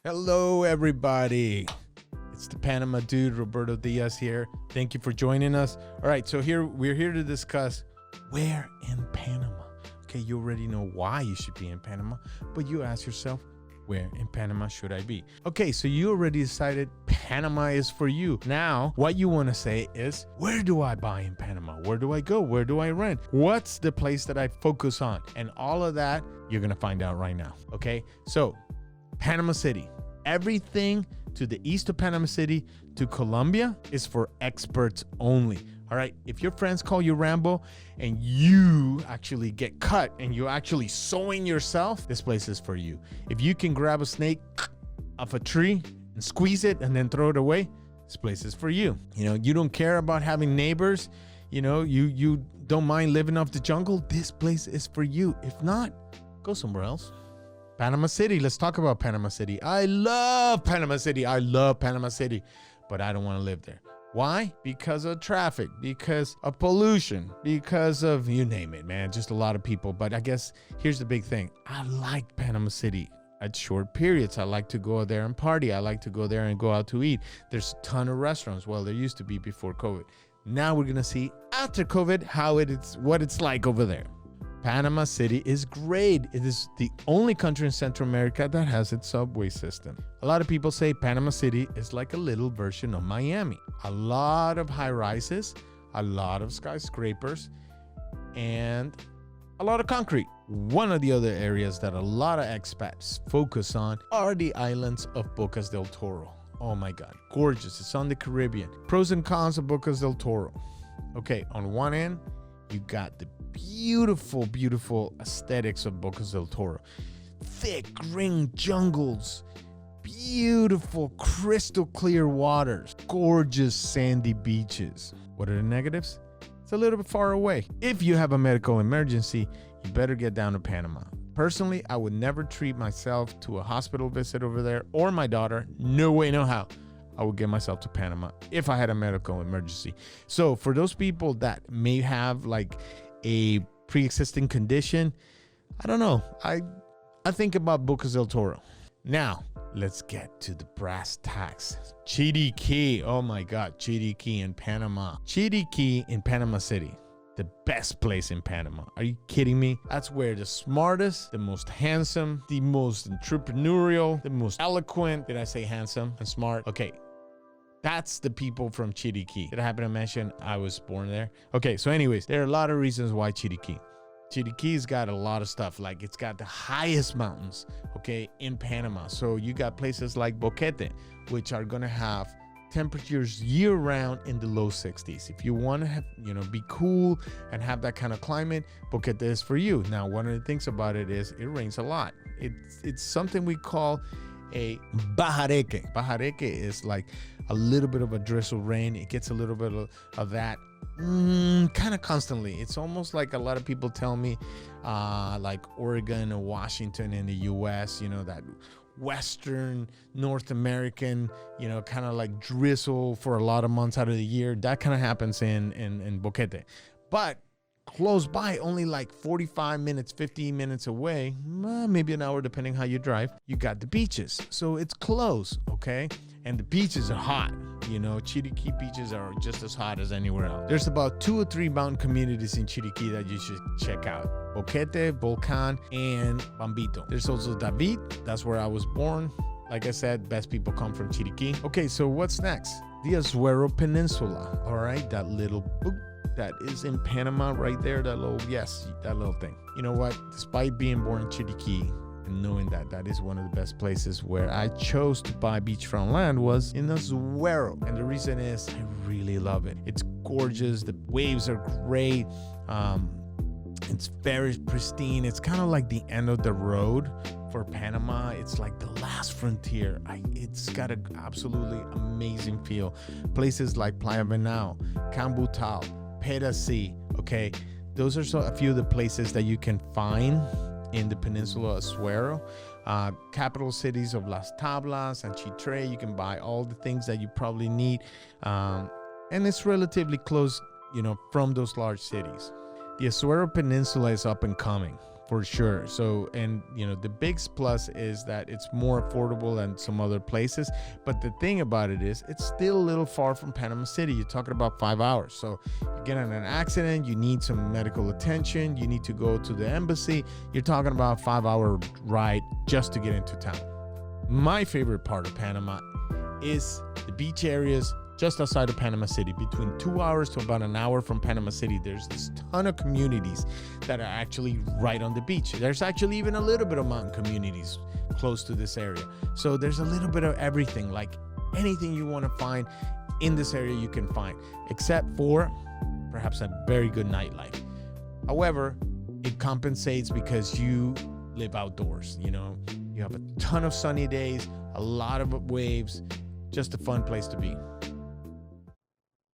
Hello, everybody. It's the Panama dude, Roberto Diaz here. Thank you for joining us. All right, so we're here to discuss where in Panama. Okay, you already know why you should be in Panama, but you ask yourself, where in Panama should I be? Okay, so you already decided Panama is for you. Now, what you want to say is, where do I buy in Panama? Where do I go? Where do I rent? What's the place that I focus on? And all of that, you're going to find out right now. Okay, so Panama City. Everything to the east of Panama City to Colombia is for experts only. All right. If your friends call you Rambo and you actually get cut and you're actually sewing yourself, this place is for you. If you can grab a snake off a tree and squeeze it and then throw it away, this place is for you. You know, you don't care about having neighbors. You know, you don't mind living off the jungle. This place is for you. If not, go somewhere else. Panama City. Let's talk about Panama City. I love Panama City. But I don't want to live there. Why? Because of traffic, because of pollution, because of you name it, man. Just a lot of people. But I guess here's the big thing. I like Panama City at short periods. I like to go there and party. I like to go there and go out to eat. There's a ton of restaurants. Well, there used to be before COVID. Now we're going to see after COVID what it's like over there. Panama City is great. It is the only country in Central America that has its subway system. A lot of people say Panama City is like a little version of Miami. A lot of high rises, a lot of skyscrapers, and a lot of concrete. One of the other areas that a lot of expats focus on are the islands of BOCAS del Toro. Oh my God, gorgeous. It's on the Caribbean. Pros and cons of BOCAS del Toro. Okay, on one end, you got the beautiful aesthetics of BOCAS del Toro. Thick green jungles, beautiful crystal clear waters, gorgeous sandy beaches. What are the negatives? It's a little bit far away. If you have a medical emergency, you better get down to Panama. Personally, I would never treat myself to a hospital visit over there or my daughter. No way, no how. I would get myself to Panama if I had a medical emergency. So for those people that may have like a pre-existing condition, I don't know. I think about BOCAS del Toro. Now, let's get to the brass tacks. CHIRIQUÍ. Oh my God, CHIRIQUÍ in Panama. CHIRIQUÍ in Panama City. The best place in Panama. Are you kidding me? That's where the smartest, the most handsome, the most entrepreneurial, the most eloquent. Did I say handsome and smart? Okay. That's the people from CHIRIQUÍ. Did I happen to mention I was born there? Okay, so anyways, there are a lot of reasons why CHIRIQUÍ. CHIRIQUÍ's got a lot of stuff. Like it's got the highest mountains, okay, in Panama. So you got places like Boquete, which are gonna have temperatures year-round in the low 60s. If you want to have, be cool and have that kind of climate, Boquete is for you. Now, one of the things about it is it rains a lot. It's something we call a bajareque. Bajareque is like a little bit of a drizzle rain. It gets a little bit of that kind of constantly. It's almost like a lot of people tell me like Oregon or Washington in the US, that Western North American, kind of like drizzle for a lot of months out of the year. That kind of happens in Boquete. But close by, only like 45 minutes, 15 minutes away, maybe an hour depending how you drive, you got the beaches. So it's close, okay? And the beaches are hot. CHIRIQUÍ beaches are just as hot as anywhere else. There's about 2 or 3 mountain communities in CHIRIQUÍ that you should check out. Boquete, Volcan, and Bambito. There's also David. That's where I was born. Like I said, best people come from CHIRIQUÍ. Okay, so what's next? The Azuero Peninsula. All right, that little boop that is in Panama right there. That little thing. You know what? Despite being born in CHIRIQUÍ, and knowing that is one of the best places where I chose to buy beachfront land was in Azuero. And the reason is I really love it. It's gorgeous. The waves are great. It's very pristine. It's kind of like the end of the road for Panama. It's like the last frontier. It's got an absolutely amazing feel. Places like Playa Venao, Cambutal, Pedasí, okay? Those are a few of the places that you can find in the peninsula of Azuero. Capital cities of Las Tablas and Chitre. You can buy all the things that you probably need. And it's relatively close, from those large cities. The Azuero Peninsula is up and coming. for sure. So, and the big plus is that it's more affordable than some other places. But the thing about it is, it's still a little far from Panama City. You're talking about 5 hours. So you get in an accident, you need some medical attention, you need to go to the embassy. You're talking about a 5-hour ride just to get into town. My favorite part of Panama is the beach areas just outside of Panama City. Between 2 hours to about an hour from Panama City, there's this ton of communities that are actually right on the beach. There's actually even a little bit of mountain communities close to this area. So there's a little bit of everything, like anything you want to find in this area you can find, except for perhaps a very good nightlife. However, it compensates because you live outdoors. You have a ton of sunny days, a lot of waves, just a fun place to be.